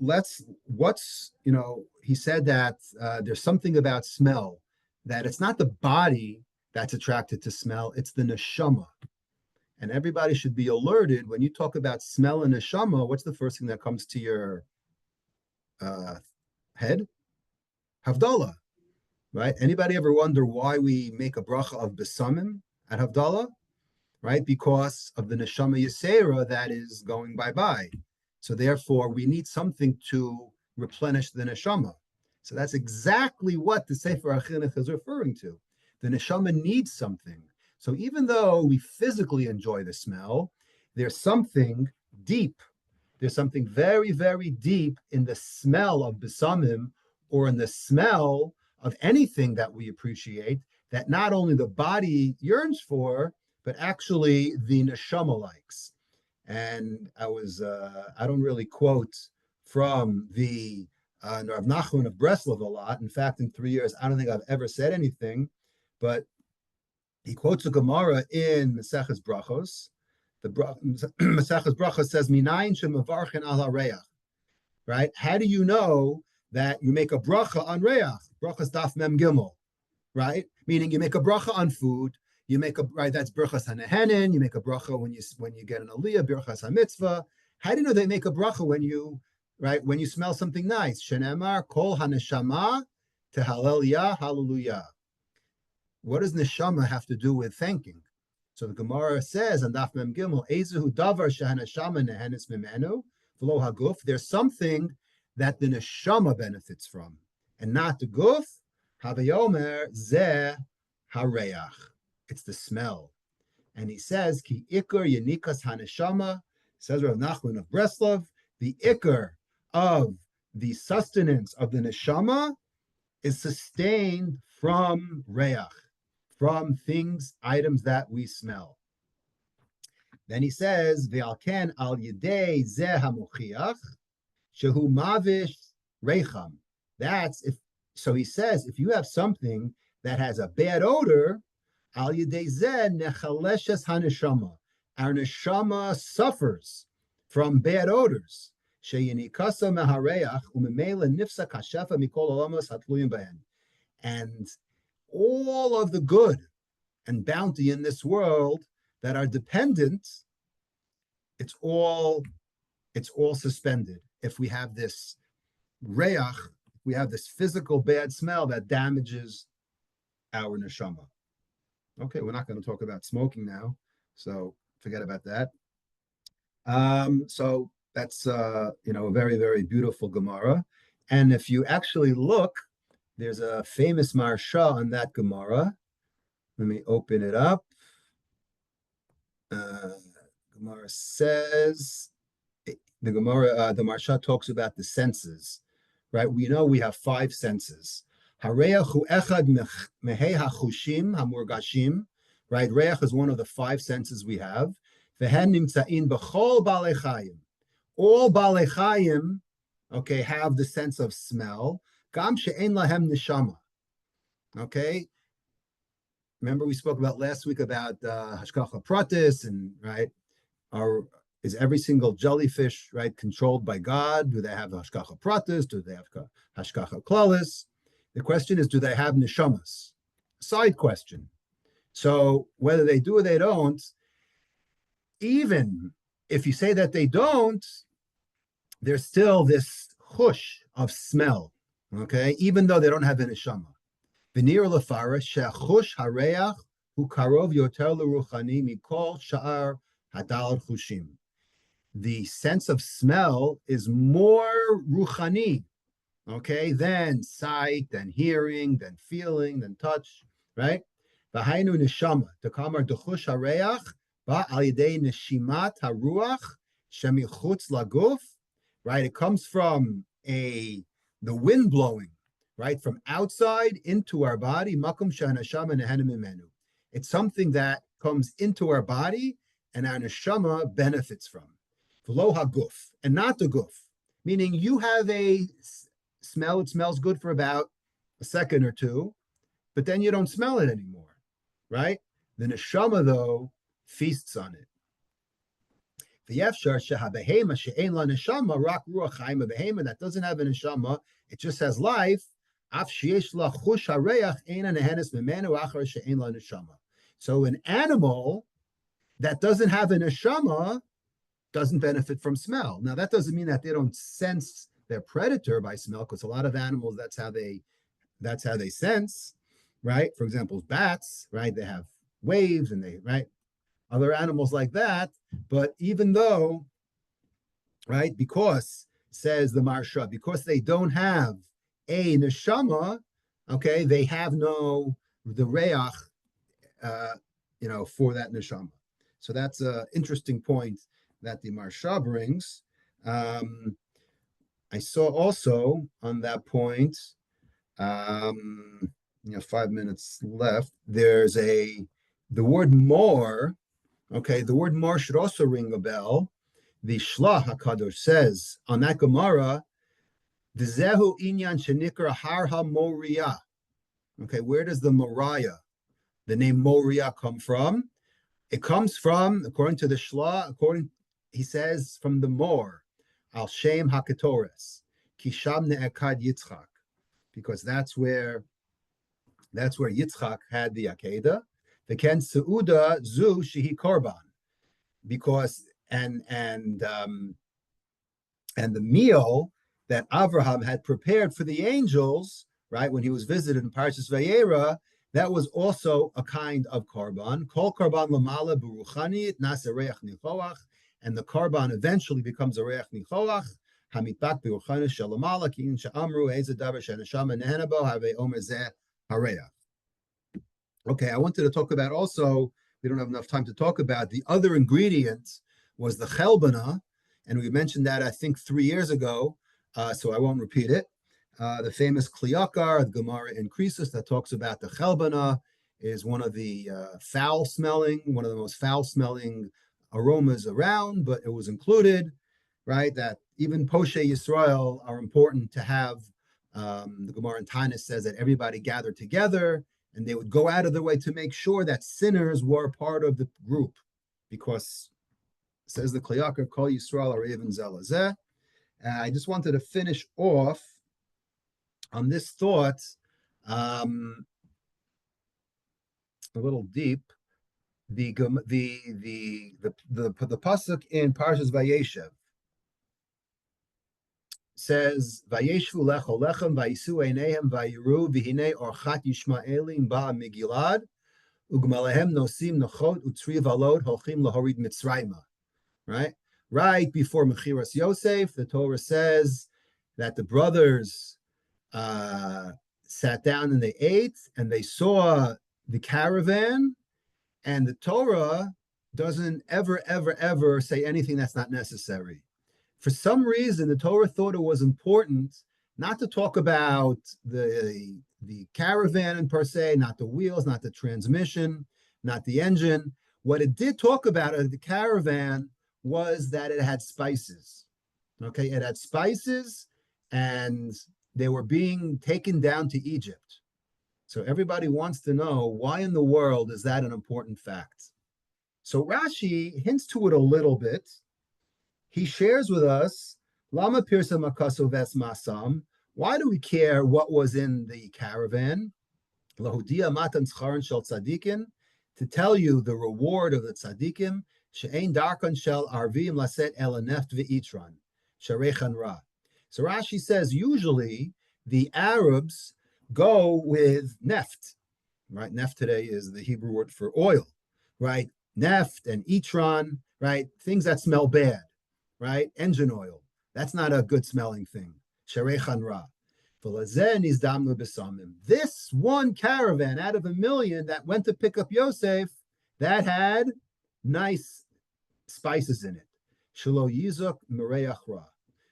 he said that there's something about smell, that it's not the body that's attracted to smell, it's the neshama. And everybody should be alerted when you talk about smell and neshama, what's the first thing that comes to your head? Havdalah, right? Anybody ever wonder why we make a bracha of besamim at Havdalah? Right? Because of the neshama yisera that is going bye-bye. So therefore, we need something to replenish the neshama. So that's exactly what the Sefer HaChinuch is referring to. The neshama needs something. So even though we physically enjoy the smell, there's something deep. There's something very, very deep in the smell of besamim, or in the smell of anything that we appreciate, that not only the body yearns for, but actually the neshama likes. And I don't really quote from the Rav Nachman of Breslov a lot. In fact, in 3 years, I don't think I've ever said anything, but he quotes a Gemara in Maseches Brachos The Maseches Bracha says, "Minayin shemavarchen al hareach." Right? How do you know that you make a bracha on reach? Brachas daf mem gimel, right? Meaning you make a bracha on food. You make a right. That's brachas hanehenin. You make a bracha when you get an aliyah, brachas hamitzvah. How do you know they make a bracha when you when you smell something nice? Shenemar kol haneshama tehalel ya hallelujah. What does neshama have to do with thanking? So the Gemara says on Daf Mem Gimel, Ezehu davar shehaneshama nehenis mimenu v'lo haguf. There's something that the neshama benefits from, and not the guf. Havayomer zeh hareach. It's the smell. And he says, Ki ikar yenikas haneshama, says Rav Nachman of Breslov, the ikar of the sustenance of the neshama is sustained from reach, from things, items that we smell. Then he says, Ve'alken al yedei zeh hamochiach, shehu mavish reicham. That's if, so he says, if you have something that has a bad odor, al yedei zeh nechaleshes haneshama. Our neshama suffers from bad odors. Sheyinikasa mehareach umemela nifsa kashefa mikol olamos hatluyim bahen. And all of the good and bounty in this world that are dependent, it's all suspended. If we have this reach, we have this physical bad smell that damages our neshama. Okay, we're not going to talk about smoking now, so forget about that. So that's a very, very beautiful Gemara. And if you actually look, there's a famous Marsha on that Gemara. Let me open it up. Gemara says, the Marsha talks about the senses, right? We know we have 5 senses. Hareachu echad mehei hachushim hamurgashim, right? Reach is one of the 5 senses we have. Vehen nimtzain b'chol balei chayim. All balei chayim, okay, have the sense of smell. Gam she'en lahem neshama. Okay. Remember we spoke about last week about hashgacha pratis, and right, is every single jellyfish right controlled by God? Do they have hashgacha pratis? Do they have hashgacha klalis? The question is, do they have neshamas? Side question. So whether they do or they don't, even if you say that they don't, there's still this chush of smell, okay? Even though they don't have a neshama. V'nir lefara she'chush hareach hu karov yoter leruchani mikol sha'ar hadal chushim. The sense of smell is more ruchani, okay, than sight, than hearing, than feeling, than touch, right? V'hainu neshama, tekamar dechush hareach, ba al yedei neshimat haruach shemichutz laguf, right? It comes from the wind blowing, right, from outside into our body. Makom she'haneshama nehenim mimenu. It's something that comes into our body and our neshama benefits from. V'lo haguf, and not the guf, meaning you have a smell, it smells good for about a second or two, but then you don't smell it anymore, right? The neshama, though, feasts on it. V'yefshar shehabehema she'ein la neshama rak ruach chaim, a behema that doesn't have a neshama, it just has life. Af sheyesh la chush hareach eina nehenes mimenu achar she'ein la neshama. So an animal that doesn't have a neshama doesn't benefit from smell. Now that doesn't mean that they don't sense their predator by smell, because a lot of animals that's how they sense, right? For example, bats, right? They have waves and they, right? Other animals like that. But even though, right, because says the Marsha, because they don't have a neshama, okay, they have the reach, for that neshama. So that's an interesting point that the Marsha brings. I saw also on that point, 5 minutes left. There's the word more. Okay, the word more should also ring a bell. The Shlach HaKadosh says on that Gemara, V'zehu inyan shenikra har ha-moriah. Okay, where does the Moriah, the name Moriah, come from? It comes from, according to the Shla, he says, from the Mor, Al Shem HaKetores, Kisham Ne'ekad Yitzchak, because that's where Yitzchak had the Akedah. The Ken Seuda Zu Shehi Korban, because and the meal that Avraham had prepared for the angels, right, when he was visited in Parshas Vayera, that was also a kind of korban. Kol korban lamala beruchani nas reach nichoach, and the korban eventually becomes a reach nichoach. Hamitbak beruchani shalamala kin sha'amru eze davar sheneshama nehenabo have omer zeh hareach. Okay, I wanted to talk about also, we don't have enough time to talk about, the other ingredient was the chelbana, and we mentioned that, I think, 3 years ago, so I won't repeat it. The famous Kliyakar, the Gemara in Krisus, that talks about the chelbana, is one of the one of the most foul-smelling aromas around, but it was included, right, that even Poshe Yisrael are important to have. The Gemara in Tanis says that everybody gathered together, and they would go out of their way to make sure that sinners were part of the group, because says the Kliyakar, Kol Yisrael Arev Zelazeh. I just wanted to finish off on this thought, a little deep. The pasuk in Parshas Vayeshev says, "Vayeshvu lecho lechem, vayisu einehem, vayiru, v'hinei orchat Yishmaelim ba Megilad, ugmalehem nosim nochot utzri valod holchim lahorid Mitzrayma." Right before Mechiras Yosef, the Torah says that the brothers sat down and they ate, and they saw the caravan, and the Torah doesn't ever say anything that's not necessary. For some reason, the Torah thought it was important not to talk about the caravan per se, not the wheels, not the transmission, not the engine. What it did talk about the caravan was that it had spices. Okay, it had spices, and they were being taken down to Egypt. So everybody wants to know, why in the world is that an important fact? So Rashi hints to it a little bit. He shares with us, Lama Pirsa Makaso Ves Masam. Why do we care what was in the caravan? Lahudia Matan Scharan Shel Tzadikin, to tell you the reward of the tzadikim. She'ein darkan shel arvim laset el neft ve'itran sharechan ra. So Rashi says usually the Arabs go with neft, right? Neft today is the Hebrew word for oil, right? Neft and itran, right? Things that smell bad, right? Engine oil. That's not a good smelling thing. Sharechan ra. This one caravan out of 1,000,000 that went to pick up Yosef, that had nice spices in it. Shelo yizuk mereach ra,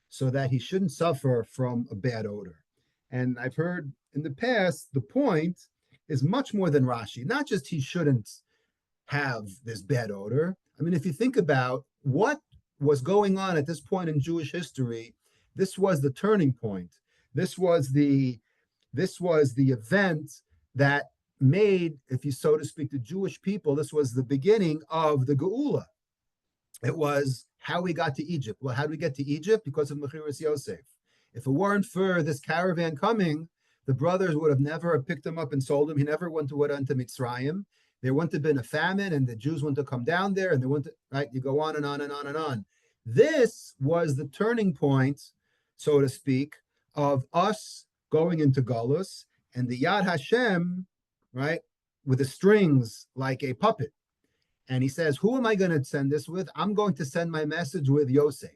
so that he shouldn't suffer from a bad odor. And I've heard in the past, the point is much more than Rashi. Not just he shouldn't have this bad odor. I mean, if you think about what was going on at this point in Jewish history, this was the turning point. This was the event that made, if you so to speak, the Jewish people, this was the beginning of the Geula. It was how we got to Egypt. Well, how did we get to Egypt? Because of Mechiras Yosef. If it weren't for this caravan coming, the brothers would have never picked him up and sold him. He never went to Mitzrayim. There wouldn't have been a famine, and the Jews wouldn't have come down there, and they wouldn't, right? You go on and on and on and on. This was the turning point, so to speak, of us going into Galus, and the Yad Hashem, right, with the strings like a puppet. And he says, who am I going to send this with? I'm going to send my message with Yosef.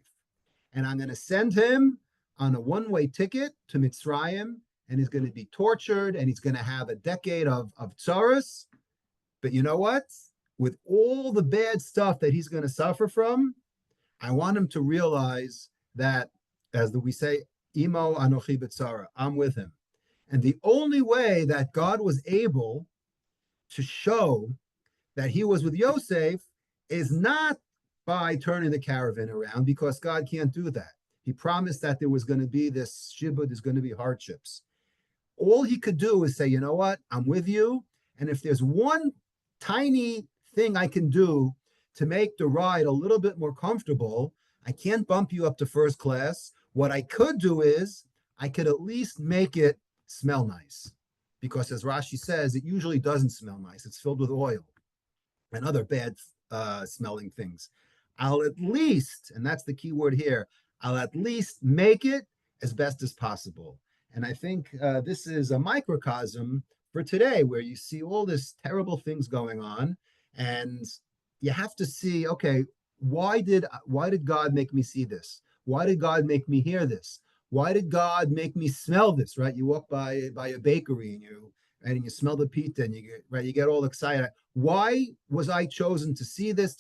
And I'm going to send him on a one-way ticket to Mitzrayim, and he's going to be tortured, and he's going to have a decade of tsaros. But you know what? With all the bad stuff that he's going to suffer from, I want him to realize that, as we say, Imo Anochi B'tzara, I'm with him. And the only way that God was able to show that he was with Yosef is not by turning the caravan around, because God can't do that. He promised that there was going to be this shibud, there's going to be hardships. All he could do is say, you know what, I'm with you. And if there's one tiny thing I can do to make the ride a little bit more comfortable. I can't bump you up to first class. What I could do is I could at least make it smell nice. Because as Rashi says, it usually doesn't smell nice. It's filled with oil and other bad smelling things. I'll at least, and that's the key word here, I'll at least make it as best as possible. And I think this is a microcosm for today, where you see all this terrible things going on, and you have to see, okay, why did God make me see this? Why did God make me hear this? Why did God make me smell this? Right? You walk by a bakery and you smell the pita and you get all excited. Why was I chosen to see this,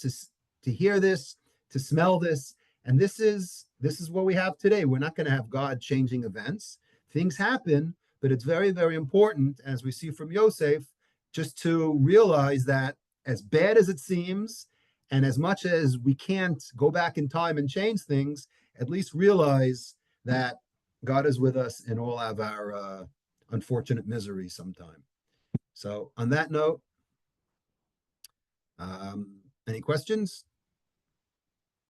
to hear this, to smell this? And this is what we have today. We're not going to have God changing events. Things happen, but it's very, very important, as we see from Yosef, just to realize that as bad as it seems, and as much as we can't go back in time and change things, at least realize that God is with us in all of our unfortunate misery sometime. So on that note, any questions?